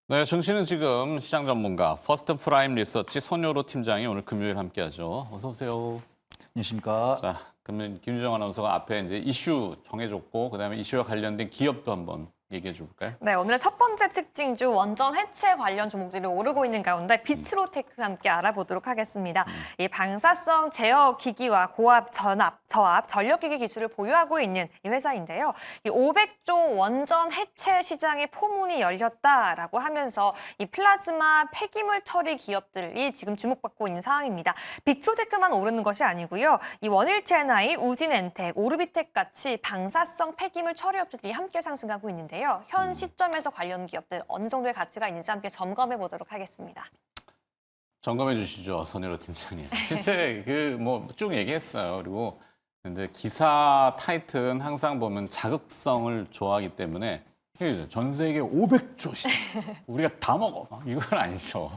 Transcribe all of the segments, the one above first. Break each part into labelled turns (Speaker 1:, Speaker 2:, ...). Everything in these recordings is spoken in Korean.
Speaker 1: 네, 증시는 지금 시장 전문가 퍼스트 프라임 리서치 손효로 팀장이 오늘 금요일 함께하죠. 어서 오세요.
Speaker 2: 안녕하십니까.
Speaker 1: 자, 그러면 김유정 아나운서가 앞에 이제 이슈 정해줬고 그다음에 이슈와 관련된 기업도 한번 얘기해 줄까요?
Speaker 3: 네, 오늘의 첫 번째 특징주 원전 해체 관련 종목들이 오르고 있는 가운데 비츠로테크 함께 알아보도록 하겠습니다. 이 방사성 제어 기기와 고압, 전압, 저압, 전력기기 기술을 보유하고 있는 이 회사인데요. 이 500조 원전 해체 시장의 포문이 열렸다라고 하면서 이 플라즈마 폐기물 처리 기업들이 지금 주목받고 있는 상황입니다. 비츠로테크만 오르는 것이 아니고요. 이 원일체NI, 우진엔텍, 오르비텍 같이 방사성 폐기물 처리 업체들이 함께 상승하고 있는데요. 현 시점에서 관련 기업들 어느 정도의 가치가 있는지 함께 점검해 보도록 하겠습니다.
Speaker 1: 점검해 주시죠, 손효로 팀장님. 실제 그 뭐 쭉 얘기했어요. 그리고 근데 기사 타이틀은 항상 보면 자극성을 좋아하기 때문에 전 세계 500조 시장 우리가 다 먹어. 이건 아니죠.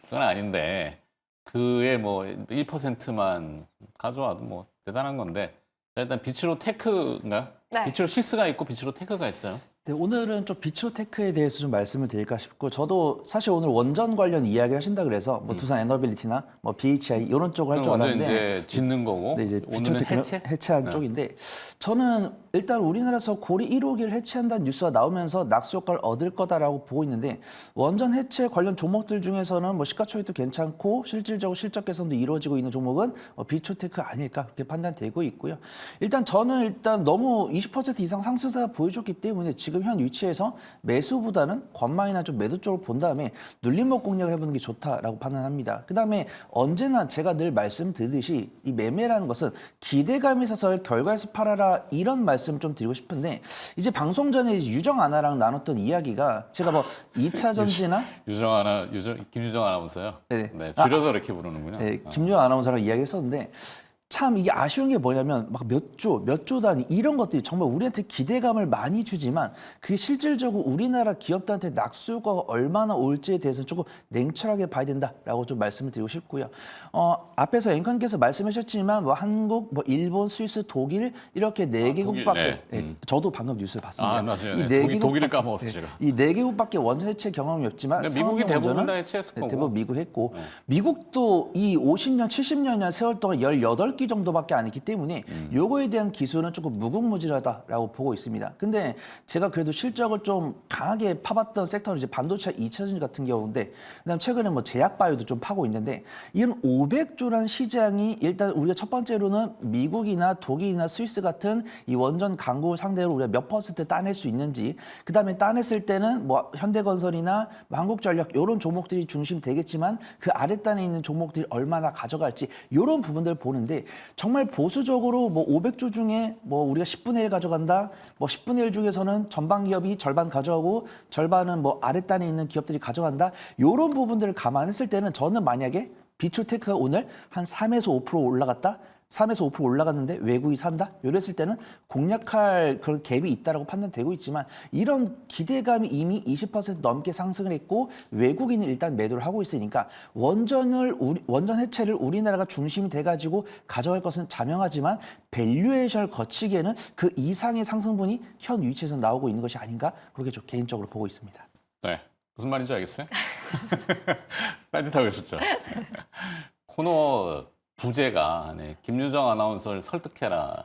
Speaker 1: 그건 아닌데 그의 뭐 1%만 가져와도 뭐 대단한 건데 일단 비츠로테크인가요?
Speaker 3: 네.
Speaker 1: 비츠로시스가 있고 비츠로테크가 있어요.
Speaker 2: 네, 오늘은 좀 비츠로테크에 대해서 좀 말씀을 드릴까 싶고, 저도 사실 오늘 원전 관련 이야기를 하신다 그래서 뭐 두산 에너빌리티나 뭐 BHI 이런 쪽을 할 줄
Speaker 1: 먼저
Speaker 2: 알았는데,
Speaker 1: 이제 짓는 거고
Speaker 2: 네, 이제
Speaker 1: 오늘은
Speaker 2: 비츠로테크는
Speaker 1: 해체?
Speaker 2: 해체한
Speaker 1: 네.
Speaker 2: 쪽인데, 저는 일단 우리나라에서 고리 1호기를 해체한다는 뉴스가 나오면서 낙수 효과를 얻을 거다라고 보고 있는데, 원전 해체 관련 종목들 중에서는 뭐 시가총액도 괜찮고 실질적으로 실적 개선도 이루어지고 있는 종목은 비츠로테크 아닐까 그렇게 판단되고 있고요. 일단 저는 너무 20% 이상 상승세가 보여줬기 때문에 지금 현 위치에서 매수보다는 관망이나 좀 매도 쪽으로 본 다음에 눌림목 공략을 해보는 게 좋다라고 판단합니다. 그다음에 언제나 제가 늘 말씀드리듯이 이 매매라는 것은 기대감이 있어서 결과에서 팔아라 이런 말씀 좀 드리고 싶은데, 이제 방송 전에 이제 유정 아나랑 나눴던 이야기가 제가 뭐 2차 전지나
Speaker 1: 김유정 아나운서요.
Speaker 2: 네네.
Speaker 1: 네, 줄여서 이렇게 부르는군요.
Speaker 2: 네, 김유정 아나운서랑 이야기했었는데, 참 이게 아쉬운 게 뭐냐면 막 몇 조 단위 이런 것들이 정말 우리한테 기대감을 많이 주지만 그게 실질적으로 우리나라 기업들한테 낙수 효과가 얼마나 올지에 대해서는 조금 냉철하게 봐야 된다라고 좀 말씀을 드리고 싶고요. 앞에서 앵커님께서 말씀하셨지만 뭐 한국, 뭐 일본, 스위스, 독일 이렇게 네 개국밖에 저도 방금 뉴스를 봤습니다.
Speaker 1: 아, 맞아요.
Speaker 2: 이
Speaker 1: 네,
Speaker 2: 네
Speaker 1: 독일을
Speaker 2: 개국밖에-
Speaker 1: 까먹었어요, 제가.
Speaker 2: 이 네 개국밖에 원전 해체 경험이 없지만
Speaker 1: 근데 미국이
Speaker 2: 산업용
Speaker 1: 대부분
Speaker 2: 원전은
Speaker 1: 다 해체했을 거고.
Speaker 2: 대부분 미국 했고, 미국도 이 50년, 70년이나 세월 동안 18기 정도밖에 안 했기 때문에 요거에 대한 기술은 조금 무궁무진하다라고 보고 있습니다. 근데 제가 그래도 실적을 좀 강하게 파봤던 섹터는 이제 반도체 2차 전지 같은 경우인데, 그다음 최근에 뭐 제약바이오도 좀 파고 있는데, 이런 500조란 시장이 일단 우리가 첫 번째로는 미국이나 독일이나 스위스 같은 이 원전 강국을 상대로 우리가 몇 퍼센트 따낼 수 있는지, 그다음에 따냈을 때는 뭐 현대건설이나 뭐 한국전력 이런 종목들이 중심 되겠지만 그 아랫단에 있는 종목들이 얼마나 가져갈지 이런 부분들을 보는데, 정말 보수적으로 뭐 500조 중에 뭐 우리가 10분의 1 가져간다, 뭐 10분의 1 중에서는 전방 기업이 절반 가져가고 절반은 뭐 아랫단에 있는 기업들이 가져간다, 이런 부분들을 감안했을 때는 저는 만약에 비츠로테크가 오늘 한 3에서 5% 올라갔다, 3에서 5% 올라갔는데 외국이 산다? 이랬을 때는 공략할 그런 갭이 있다라고 판단되고 있지만, 이런 기대감이 이미 20% 넘게 상승을 했고 외국인은 일단 매도를 하고 있으니까 원전 해체를 우리나라가 중심이 돼가지고 가져갈 것은 자명하지만 밸류에이션을 거치기에는 그 이상의 상승분이 현 위치에서 나오고 있는 것이 아닌가, 그렇게 좀 개인적으로 보고 있습니다.
Speaker 1: 네, 무슨 말인지 알겠어요? 딴짓하고 있었죠. 코너 부제가 김유정 아나운서를 설득해라.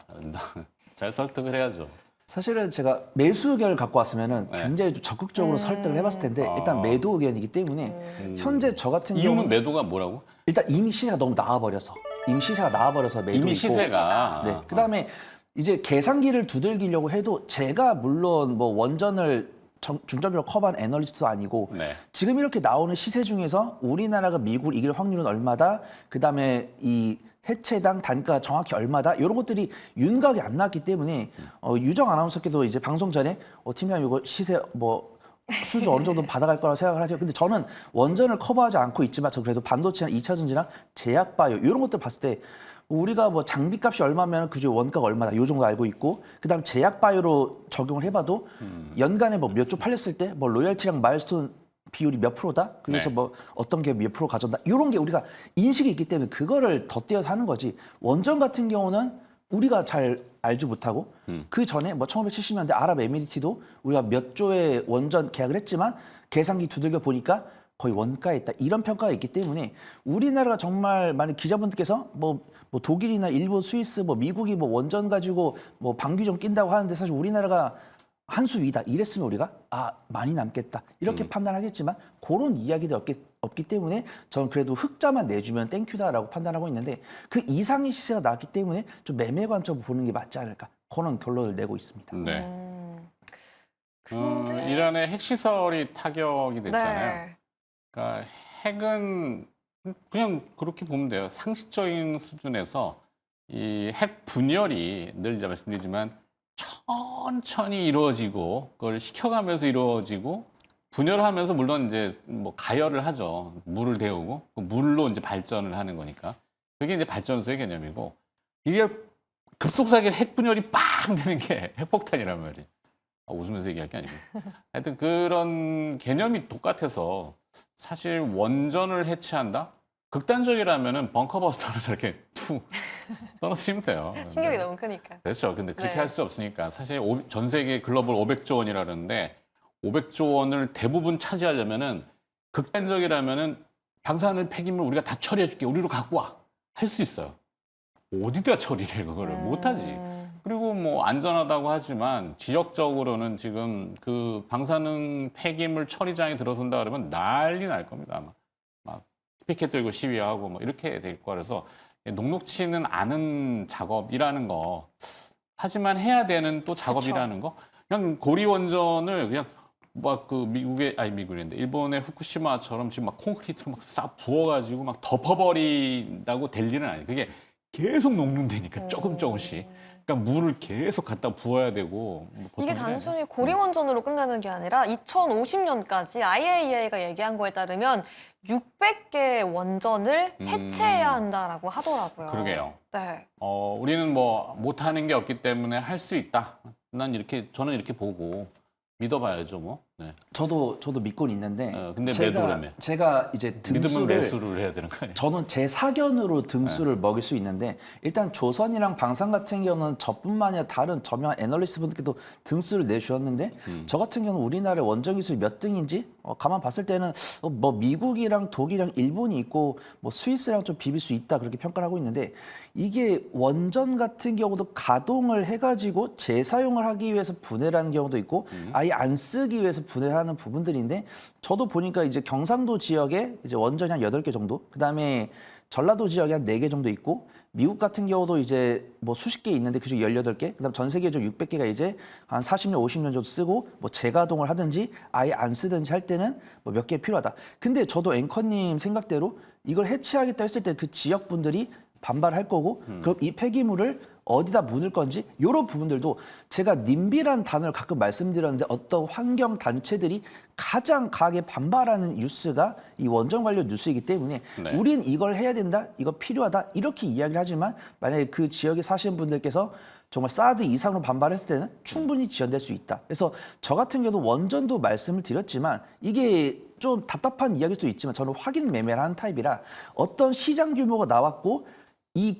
Speaker 1: 잘 설득을 해야죠.
Speaker 2: 사실은 제가 매수 의견을 갖고 왔으면은 굉장히 좀 적극적으로 설득을 해봤을 텐데, 일단 매도 의견이기 때문에 현재 저 같은
Speaker 1: 이유는
Speaker 2: 경우는
Speaker 1: 매도가 뭐라고?
Speaker 2: 일단 이미 시세가 너무 나와버려서 매도
Speaker 1: 이미
Speaker 2: 있고,
Speaker 1: 시세가.
Speaker 2: 네, 그다음에 이제 계산기를 두들기려고 해도 제가 물론 뭐 원전을 중점적으로 커버한 애널리스트도 아니고,
Speaker 1: 네.
Speaker 2: 지금 이렇게 나오는 시세 중에서 우리나라가 미국을 이길 확률은 얼마다, 그다음에 이 해체당 단가 정확히 얼마다, 이런 것들이 윤곽이 안 나왔기 때문에 유정 아나운서께도 이제 방송 전에 팀장님 이거 시세 뭐 수주 어느 정도 받아갈 거라고 생각을 하죠. 근데 저는 원전을 커버하지 않고 있지만 저 그래도 반도체나 2차 전지나 제약바이오 이런 것들 봤을 때 우리가 뭐 장비값이 얼마면 그중에 원가가 얼마다 요 정도 알고 있고, 그다음 제약바이오로 적용을 해봐도 연간에 뭐 몇 조 팔렸을 때 뭐 로열티랑 마일스톤 비율이 몇 프로다? 그래서
Speaker 1: 네.
Speaker 2: 뭐 어떤 게 몇 프로 가져온다? 이런 게 우리가 인식이 있기 때문에 그거를 덧대어서 하는 거지. 원전 같은 경우는 우리가 잘 알지 못하고, 그 전에 뭐 1970년대 아랍에미리트도 우리가 몇 조의 원전 계약을 했지만 계산기 두들겨 보니까 거의 원가에 있다. 이런 평가가 있기 때문에 우리나라가 정말 만약 기자분들께서 뭐 독일이나 일본, 스위스, 뭐 미국이 뭐 원전 가지고 뭐 방규정 낀다고 하는데 사실 우리나라가 한 수 위다. 이랬으면 우리가 많이 남겠다. 이렇게 판단하겠지만 그런 이야기도 없기 때문에 저는 그래도 흑자만 내주면 땡큐다라고 판단하고 있는데 그 이상의 시세가 나왔기 때문에 좀 매매 관점으로 보는 게 맞지 않을까. 그런 결론을 내고 있습니다.
Speaker 1: 네.
Speaker 3: 근데-
Speaker 1: 이란의 핵시설이 타격이 됐잖아요.
Speaker 3: 네.
Speaker 1: 그러니까 핵은 그냥 그렇게 보면 돼요. 상식적인 수준에서 이 핵 분열이 늘 말씀드리지만 천천히 이루어지고 그걸 시켜가면서 이루어지고 분열하면서 물론 이제 뭐 가열을 하죠. 물을 데우고 그 물로 이제 발전을 하는 거니까 그게 이제 발전소의 개념이고 이게 급속하게 핵 분열이 빵 되는 게 핵폭탄이란 말이에요. 웃으면서 얘기할 게 아니고. 하여튼 그런 개념이 똑같아서 사실 원전을 해체한다? 극단적이라면은 벙커버스터로 저렇게 툭 떨어뜨리면 돼요.
Speaker 3: 충격이 너무 크니까.
Speaker 1: 그렇죠. 근데 그렇게
Speaker 3: 네.
Speaker 1: 할 수 없으니까 사실 전 세계 글로벌 500조 원이라는데 500조 원을 대부분 차지하려면은 극단적이라면은 방사능 폐기물 우리가 다 처리해 줄게. 우리로 갖고 와. 할 수 있어요. 어디다 처리해 그거를 못 하지. 그리고 뭐 안전하다고 하지만 지역적으로는 지금 그 방사능 폐기물 처리장에 들어선다 그러면 난리 날 겁니다. 아마 막 피켓 들고 시위하고 뭐 이렇게 될 거라서 녹록치는 않은 작업이라는 거 하지만 해야 되는 또 작업이라는 거 그냥 고리 원전을 그냥 막 그 미국인데 일본의 후쿠시마처럼 지금 막 콘크리트로 막 싹 부어가지고 막 덮어버린다고 될 일은 아니에요. 그게 계속 녹는다니까 조금씩. 그러니까 물을 계속 갖다 부어야 되고. 뭐 보통
Speaker 3: 이게
Speaker 1: 그래.
Speaker 3: 단순히 고리원전으로 끝나는 게 아니라 2050년까지 IAEA가 얘기한 거에 따르면 600개 원전을 해체해야 한다라고 하더라고요.
Speaker 1: 그러게요.
Speaker 3: 네.
Speaker 1: 우리는 뭐 못하는 게 없기 때문에 할 수 있다. 저는 이렇게 보고 믿어봐야죠, 뭐. 네.
Speaker 2: 저도 믿고는 있는데
Speaker 1: 근데 매도라며.
Speaker 2: 제가 이제
Speaker 1: 믿으면
Speaker 2: 등수를
Speaker 1: 매수를 해야 되는 거예요.
Speaker 2: 저는 제 사견으로 등수를 먹일 수 있는데 일단 조선이랑 방산 같은 경우는 저뿐만 아니라 다른 저명 애널리스트 분들께도 등수를 내주셨는데 저 같은 경우는 우리나라의 원전 기술이 몇 등인지 가만 봤을 때는 뭐 미국이랑 독일이랑 일본이 있고 뭐 스위스랑 좀 비빌 수 있다 그렇게 평가를 하고 있는데 이게 원전 같은 경우도 가동을 해가지고 재사용을 하기 위해서 분해를 하는 경우도 있고 아예 안 쓰기 위해서 분해를 하는 부분들인데 저도 보니까 이제 경상도 지역에 이제 원전이 한 8개 정도 그다음에 전라도 지역에 한 4개 정도 있고 미국 같은 경우도 이제 뭐 수십 개 있는데 그중 18개 그다음 전 세계적으로 600개가 이제 한 40년 50년 정도 쓰고 뭐 재가동을 하든지 아예 안 쓰든지 할 때는 뭐 몇 개 필요하다. 근데 저도 앵커님 생각대로 이걸 해체하겠다 했을 때 그 지역 분들이 반발할 거고 그럼 이 폐기물을 어디다 묻을 건지 이런 부분들도 제가 님비란 단어를 가끔 말씀드렸는데 어떤 환경 단체들이 가장 강하게 반발하는 뉴스가 이 원전 관련 뉴스이기 때문에
Speaker 1: 네.
Speaker 2: 우린 이걸 해야 된다, 이거 필요하다 이렇게 이야기를 하지만 만약에 그 지역에 사시는 분들께서 정말 사드 이상으로 반발했을 때는 충분히 지연될 수 있다. 그래서 저 같은 경우도 원전도 말씀을 드렸지만 이게 좀 답답한 이야기일 수도 있지만 저는 확인 매매를 하는 타입이라 어떤 시장 규모가 나왔고 이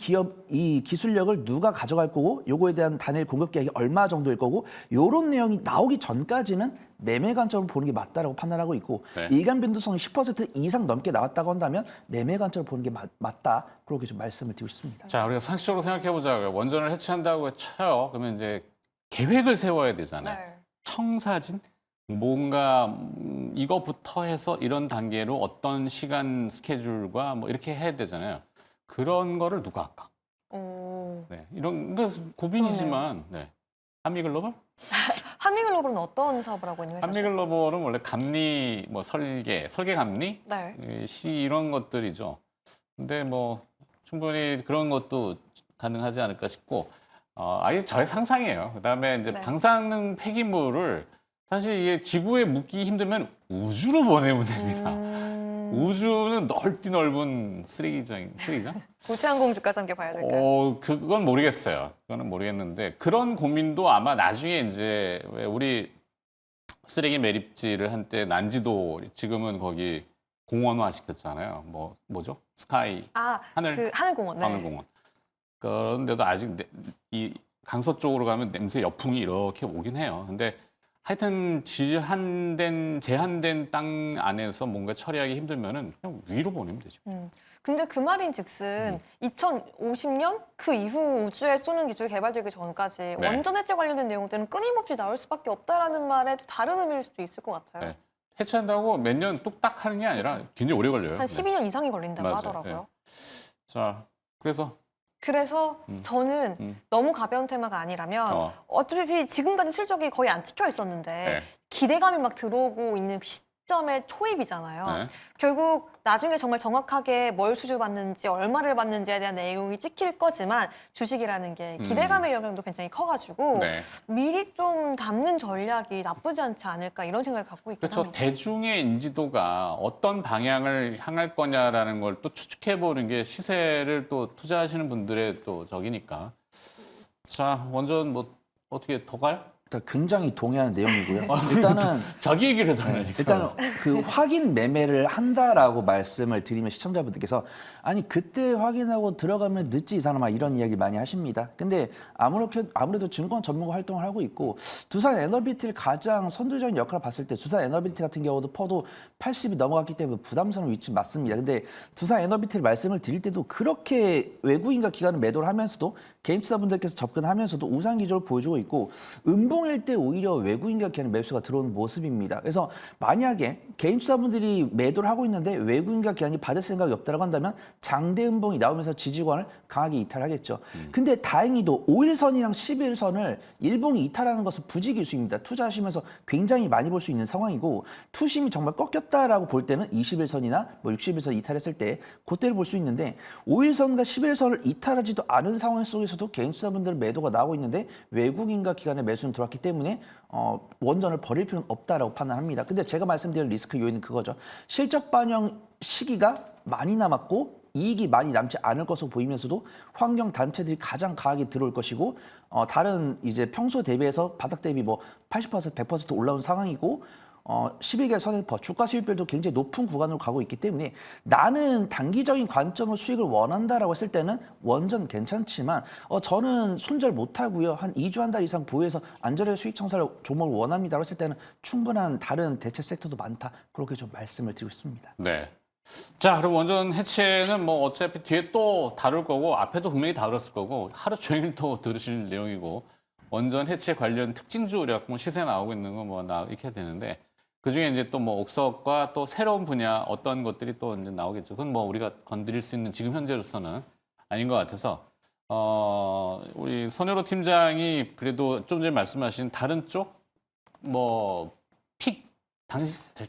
Speaker 2: 기술력을 누가 가져갈 거고 요거에 대한 단일 공급 계획이 얼마 정도일 거고 요런 내용이 나오기 전까지는 매매 관점으로 보는 게 맞다라고 판단하고 있고
Speaker 1: 네.
Speaker 2: 일간 변동성이 10% 이상 넘게 나왔다고 한다면 매매 관점으로 보는 게 맞다 그렇게 좀 말씀을 드리고 싶습니다.
Speaker 1: 자, 우리가 상식적으로 생각해보자고요. 원전을 해체한다고 쳐요. 그러면 이제 계획을 세워야 되잖아요.
Speaker 3: 네.
Speaker 1: 청사진? 뭔가 이거부터 해서 이런 단계로 어떤 시간 스케줄과 뭐 이렇게 해야 되잖아요. 그런 거를 누가 할까?
Speaker 3: 오.
Speaker 1: 네, 이런 거 고민이지만 네. 한미글로벌?
Speaker 3: 한미글로벌은 어떤 사업을 하고 있는 회사죠?
Speaker 1: 한미글로벌은 원래 감리, 뭐 설계 감리,
Speaker 3: 네.
Speaker 1: 이런 것들이죠. 근데 뭐 충분히 그런 것도 가능하지 않을까 싶고, 아예 저의 상상이에요. 그다음에 이제
Speaker 3: 네.
Speaker 1: 방사능 폐기물을 사실 이게 지구에 묻기 힘들면 우주로 보내면 됩니다. 우주는 넓은 쓰레기장?
Speaker 3: 고체항공주까지 함께 봐야 될까요?
Speaker 1: 그건 모르겠어요. 그거는 모르겠는데 그런 고민도 아마 나중에 이제 왜 우리 쓰레기 매립지를 한때 난지도 지금은 거기 공원화 시켰잖아요. 뭐죠? 스카이 하늘
Speaker 3: 그 하늘공원. 네.
Speaker 1: 하늘공원. 그런데도 아직 이 강서 쪽으로 가면 냄새 여풍이 이렇게 오긴 해요. 근데 하여튼 제한된 땅 안에서 뭔가 처리하기 힘들면은 그냥 위로 보내면 되죠.
Speaker 3: 근데 그 말인즉슨 2050년 그 이후 우주에 쏘는 기술이 개발되기 전까지
Speaker 1: 네.
Speaker 3: 원전 해체 관련된 내용들은 끊임없이 나올 수밖에 없다라는 말에 또 다른 의미일 수도 있을 것 같아요.
Speaker 1: 네. 해체한다고 몇 년 뚝딱 하는 게 아니라 굉장히 오래 걸려요.
Speaker 3: 한
Speaker 1: 네.
Speaker 3: 12년 이상이 걸린다고
Speaker 1: 맞아요.
Speaker 3: 하더라고요.
Speaker 1: 자, 그래서
Speaker 3: 저는 너무 가벼운 테마가 아니라면 어차피 지금까지 실적이 거의 안 찍혀 있었는데
Speaker 1: 네.
Speaker 3: 기대감이 막 들어오고 있는 시점의 초입이잖아요.
Speaker 1: 네.
Speaker 3: 결국 나중에 정말 정확하게 뭘 수주받는지 얼마를 받는지에 대한 내용이 찍힐 거지만 주식이라는 게 기대감의 영향도 굉장히 커가지고
Speaker 1: 네.
Speaker 3: 미리 좀 담는 전략이 나쁘지 않지 않을까 이런 생각을 갖고 있긴
Speaker 1: 그렇죠.
Speaker 3: 합니다.
Speaker 1: 대중의 인지도가 어떤 방향을 향할 거냐라는 걸 또 추측해 보는 게 시세를 또 투자하시는 분들의 또 적이니까. 자, 원전 뭐 어떻게 더 가요?
Speaker 2: 일단 굉장히 동의하는 내용이고요. 일단은
Speaker 1: 자기 얘기를 해달라니까.
Speaker 2: 일단 그 확인 매매를 한다라고 말씀을 드리면 시청자분들께서 아니 그때 확인하고 들어가면 늦지 이 사람아 이런 이야기 많이 하십니다. 근데 아무래도 증권 전문가 활동을 하고 있고 두산 에너비티를 가장 선두적인 역할을 봤을 때 두산 에너비티 같은 경우도 퍼도 80이 넘어갔기 때문에 부담스러운 위치 맞습니다. 근데 두산 에너비티를 말씀을 드릴 때도 그렇게 외국인과 기관을 매도를 하면서도 개인 투자분들께서 접근하면서도 우상 기조를 보여주고 있고 음봉일 때 오히려 외국인과 기관의 매수가 들어오는 모습입니다. 그래서 만약에 개인 투자분들이 매도를 하고 있는데 외국인과 기관이 받을 생각이 없다고 한다면 장대 음봉이 나오면서 지지권을 강하게 이탈하겠죠. 근데 다행히도 5일선이랑 11선을 일봉이 이탈하는 것은 부지기수입니다. 투자하시면서 굉장히 많이 볼 수 있는 상황이고 투심이 정말 꺾였다라고 볼 때는 21선이나 뭐 61선 이탈했을 때 그때를 볼 수 있는데 5일선과 11선을 이탈하지도 않은 상황 속에서도 개인 투자분들 매도가 나오고 있는데 외국인과 기관의 매수는 들어왔기 때문에 원전을 버릴 필요는 없다라고 판단합니다. 근데 제가 말씀드릴 리스크 요인은 그거죠. 실적 반영 시기가 많이 남았고 이익이 많이 남지 않을 것으로 보이면서도 환경 단체들이 가장 강하게 들어올 것이고 다른 이제 평소 대비해서 바닥 대비 뭐 80% 100% 올라온 상황이고 12개월 선행퍼 주가 수익별도 굉장히 높은 구간으로 가고 있기 때문에 나는 단기적인 관점으로 수익을 원한다라고 했을 때는 원전 괜찮지만 저는 손절 못하고요. 한 2주 한 달 이상 보유해서 안전하게 수익 청산을 종목을 원합니다라고 했을 때는 충분한 다른 대체 섹터도 많다. 그렇게 좀 말씀을 드리고 있습니다.
Speaker 1: 네. 자, 그럼 원전 해체는 뭐 어차피 뒤에 또 다룰 거고 앞에도 분명히 다뤘을 거고 하루 종일 또 들으실 내용이고 원전 해체 관련 특징주 그래갖고 시세 나오고 있는 거 뭐 이렇게 해야 되는데 그 중에 이제 또 뭐 옥석과 또 새로운 분야 어떤 것들이 또 이제 나오겠죠. 그건 뭐 우리가 건드릴 수 있는 지금 현재로서는 아닌 것 같아서 우리 손여로 팀장이 그래도 좀 전에 말씀하신 다른 쪽 뭐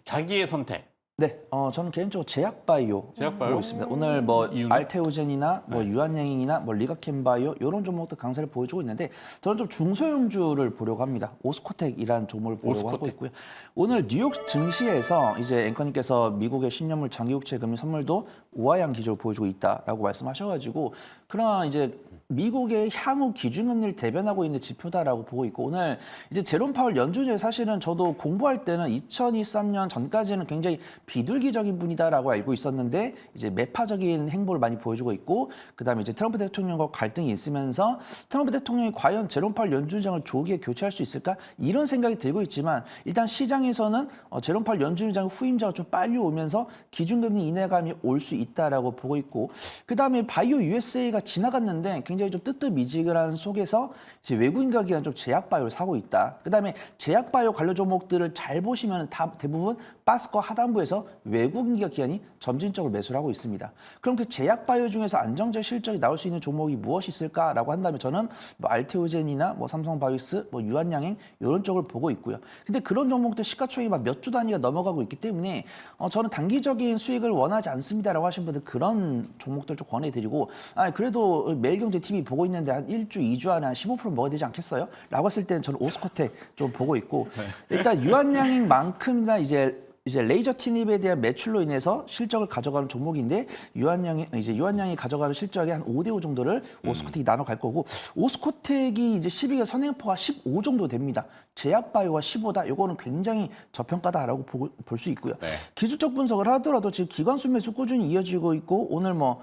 Speaker 1: 자기의 선택.
Speaker 2: 네, 저는 개인적으로 제약바이오
Speaker 1: 제약바이오?
Speaker 2: 보고 있습니다. 오늘 뭐
Speaker 1: 이유는?
Speaker 2: 알테오젠이나 뭐 유한양행이나 뭐 리가캠바이오 이런 종목들 강세를 보여주고 있는데 저는 좀 중소형주를 보려고 합니다. 오스코텍이라는 종목을 보려고 하고 있고요. 오늘 뉴욕 증시에서 이제 앵커님께서 미국의 10년물 장기국채 금리 선물도 우하향 기조를 보여주고 있다라고 말씀하셔가지고 그러나 이제 미국의 향후 기준금리를 대변하고 있는 지표다라고 보고 있고 오늘 이제 제롬 파월 연준이 사실은 저도 공부할 때는 2023년 전까지는 굉장히 비둘기적인 분이다라고 알고 있었는데 이제 매파적인 행보를 많이 보여주고 있고 그다음에 이제 트럼프 대통령과 갈등이 있으면서 트럼프 대통령이 과연 제롬 파월 연준장을 조기에 교체할 수 있을까 이런 생각이 들고 있지만 일단 시장에서는 제롬 파월 연준장 후임자가 좀 빨리 오면서 기준금리 인하감이 올 수 있다라고 보고 있고 그다음에 바이오 USA가 지나갔는데 굉장히 좀 뜨뜻미지근한 속에서 이제 외국인과 기관 좀 제약바이오를 사고 있다. 그다음에 제약바이오 관련 종목들을 잘 보시면 대부분 바스커 하단부에서 외국인과 기관이 점진적으로 매수를 하고 있습니다. 그럼 그 제약바이오 중에서 안정적 실적이 나올 수 있는 종목이 무엇이 있을까라고 한다면 저는 뭐 알테오젠이나 뭐 삼성바이오스, 뭐 유한양행 이런 쪽을 보고 있고요. 근데 그런 종목들 시가총액이 막 몇 주 단위가 넘어가고 있기 때문에 저는 단기적인 수익을 원하지 않습니다라고 하신 분들 그런 종목들 좀 권해드리고 그래도 매일경제TV 보고 있는데 한 1주, 2주 안에 한 15% 먹어야 되지 않겠어요? 라고 했을 때는 저는 오스코텍 좀 보고 있고 일단 유한양행만큼이나 이제 레이저 티닙에 대한 매출로 인해서 실적을 가져가는 종목인데 유한양이 가져가는 실적의 한 5대5 정도를 오스코텍이 나눠 갈 거고 오스코텍이 이제 12개월 선행포가 15 정도 됩니다. 제약바이오가 15다. 이거는 굉장히 저평가다라고 볼 수 있고요.
Speaker 1: 네.
Speaker 2: 기술적 분석을 하더라도 지금 기관수 매수 꾸준히 이어지고 있고 오늘 뭐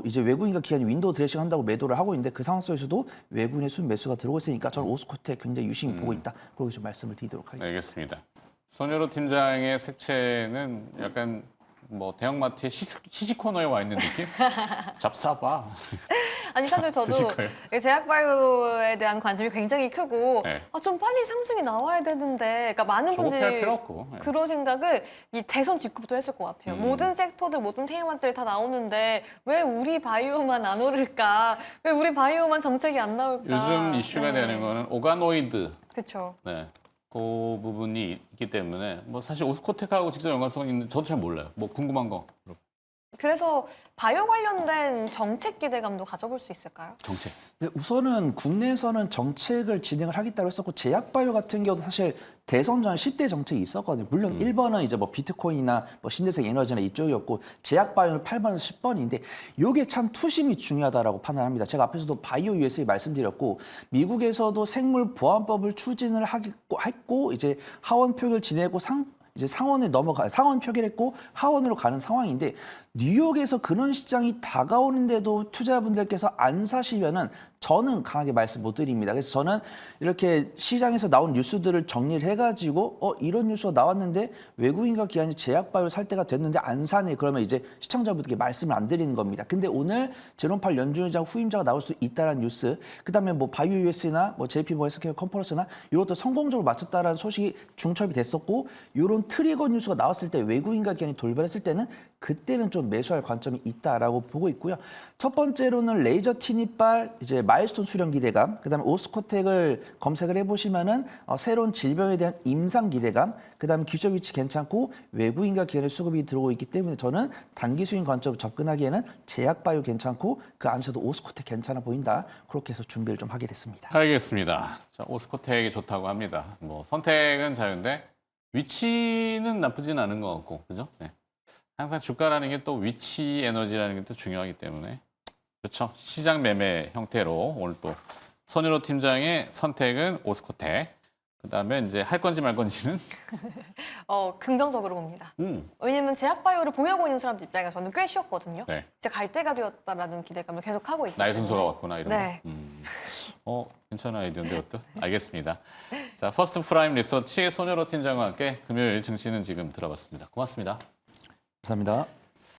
Speaker 2: 이제 외국인과 기관이 윈도우 드레싱 한다고 매도를 하고 있는데 그 상황 속에서도 외국인의 순 매수가 들어오고 있으니까 저는 오스코텍 굉장히 유심히 보고 있다. 그렇게 좀 말씀을 드리도록 하겠습니다.
Speaker 1: 알겠습니다. 손여로 팀장의 색채는 약간 뭐 대형마트의 시식 코너에 와 있는 느낌? 잡숴봐.
Speaker 3: 아니 사실 저도
Speaker 1: 드실 거예요?
Speaker 3: 제약바이오에 대한 관심이 굉장히 크고
Speaker 1: 네.
Speaker 3: 좀 빨리 상승이 나와야 되는데 그러니까 많은
Speaker 1: 조급할
Speaker 3: 분들이
Speaker 1: 필요 없고. 네.
Speaker 3: 그런 생각을 이 대선 직후부터 했을 것 같아요.
Speaker 1: 음.
Speaker 3: 모든 섹터들, 모든 테마들이 다 나오는데 왜 우리 바이오만 안 오를까? 왜 우리 바이오만 정책이 안 나올까?
Speaker 1: 요즘 이슈가 되는 거는 오가노이드.
Speaker 3: 그렇죠.
Speaker 1: 네. 그 부분이 있기 때문에 뭐 사실 오스코텍하고 직접 연관성이 있는데 저도 잘 몰라요. 뭐 궁금한 거.
Speaker 3: 그래서 바이오 관련된 정책 기대감도 가져볼 수 있을까요?
Speaker 1: 정책.
Speaker 2: 네, 우선은 국내에서는 정책을 진행을 하겠다고 했었고 제약바이오 같은 경우도 사실 대선 전 10대 정책이 있었거든요. 물론 1번은 이제 뭐 비트코인이나 뭐 신재생 에너지나 이쪽이었고 제약바이오는 8번에서 10번인데 이게 참 투심이 중요하다라고 판단합니다. 제가 앞에서도 바이오 USA 말씀드렸고 미국에서도 생물 보안법을 추진을 했고 이제 하원 표결을 지내고 이제 상원 표결했고 하원으로 가는 상황인데 뉴욕에서 그런 시장이 다가오는데도 투자분들께서 안 사시면은 저는 강하게 말씀 못 드립니다. 그래서 저는 이렇게 시장에서 나온 뉴스들을 정리를 해가지고 이런 뉴스가 나왔는데 외국인과 기관이 제약바이오 살 때가 됐는데 안 사네. 그러면 이제 시청자분들께 말씀을 안 드리는 겁니다. 근데 오늘 제롬 팔 연준의장 후임자가 나올 수 있다는 뉴스, 그다음에 뭐 바이오 US나 뭐 JP 모 헬스케어 컨퍼런스나 이것도 성공적으로 마쳤다라는 소식이 중첩이 됐었고 이런 트리거 뉴스가 나왔을 때 외국인과 기관이 돌변했을 때는 그때는 좀 매수할 관점이 있다라고 보고 있고요. 첫 번째로는 레이저 티니빨 이제 마일스톤 수령 기대감, 그다음에 오스코텍을 검색을 해보시면은 새로운 질병에 대한 임상 기대감, 그다음에 기술 위치 괜찮고 외국인과 기관의 수급이 들어오고 있기 때문에 저는 단기 수익 관점으로 접근하기에는 제약바이오 괜찮고 그 안에서도 오스코텍 괜찮아 보인다. 그렇게 해서 준비를 좀 하게 됐습니다.
Speaker 1: 알겠습니다. 자, 오스코텍이 좋다고 합니다. 뭐 선택은 자유인데 위치는 나쁘진 않은 것 같고, 그죠? 네. 항상 주가라는 게 또 위치 에너지라는 게 또 중요하기 때문에 그렇죠. 시장 매매 형태로 오늘 또 손일호 팀장의 선택은 오스코텍. 그다음에 이제 할 건지 말 건지는
Speaker 3: 긍정적으로 봅니다. 왜냐면 제약바이오를 보유하고 있는 사람들 입장에서 저는 꽤 쉬웠거든요.
Speaker 1: 네.
Speaker 3: 이제 갈 때가 되었다라는 기대감을 계속 하고 있기
Speaker 1: 나의
Speaker 3: 때문에.
Speaker 1: 순서가 왔구나 이런
Speaker 3: 네.
Speaker 1: 거. 괜찮은 아이디어인데 어때? 알겠습니다. 자, 퍼스트 프라임 리서치의 손일호 팀장과 함께 금요일 증시는 지금 들어봤습니다. 고맙습니다.
Speaker 2: 감사합니다.